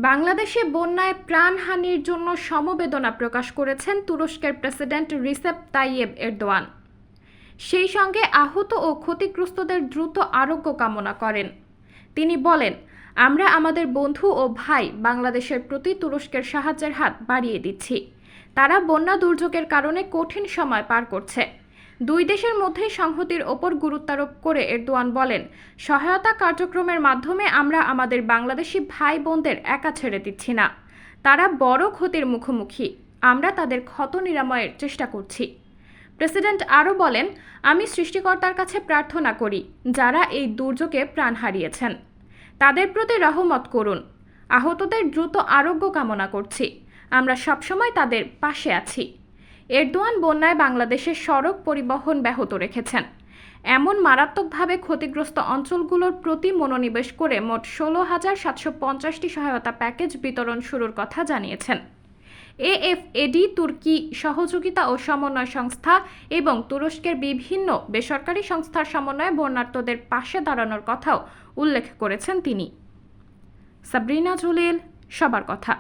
বাংলাদেশে বন্যায় প্রাণহানির জন্য সমবেদনা প্রকাশ করেছেন তুরস্কের প্রেসিডেন্ট রিসেপ তাইয়েব এরদোয়ান। সেই সঙ্গে আহত ও ক্ষতিগ্রস্তদের দ্রুত আরোগ্য কামনা করেন। তিনি বলেন, আমরা আমাদের বন্ধু ও ভাই বাংলাদেশের প্রতি তুরস্কের সাহায্যের হাত বাড়িয়ে দিচ্ছি। তারা বন্যা দুর্যোগের কারণে কঠিন সময় পার করছে। দুই দেশের মধ্যে সংহতির ওপর গুরুত্বারোপ করে এরদোয়ান বলেন, সহায়তা কার্যক্রমের মাধ্যমে আমরা আমাদের বাংলাদেশি ভাই বোনদের একা ছেড়ে দিচ্ছি না। তারা বড় ক্ষতির মুখোমুখি, আমরা তাদের ক্ষত নিরাময়ের চেষ্টা করছি। প্রেসিডেন্ট আরও বলেন, আমি সৃষ্টিকর্তার কাছে প্রার্থনা করি যারা এই দুর্যোগে প্রাণ হারিয়েছেন তাদের প্রতি রহমত করুন। আহতদের দ্রুত আরোগ্য কামনা করছি। আমরা সবসময় তাদের পাশে আছি। এরদোয়ান বন্যায় বাংলাদেশের সড়ক পরিবহন ব্যাহত রেখেছেন। এমন মারাত্মকভাবে ক্ষতিগ্রস্ত অঞ্চলগুলোর প্রতি মনোনিবেশ করে মোট 16,750টি সহায়তা প্যাকেজ বিতরণ শুরুর কথা জানিয়েছেন। এএফএডি, তুর্কি সহযোগিতা ও সমন্বয় সংস্থা এবং তুরস্কের বিভিন্ন বেসরকারি সংস্থার সমন্বয়ে বন্যার্তদের পাশে দাঁড়ানোর কথাও উল্লেখ করেছেন তিনি। সাবরিনা জলিল, সবার কথা।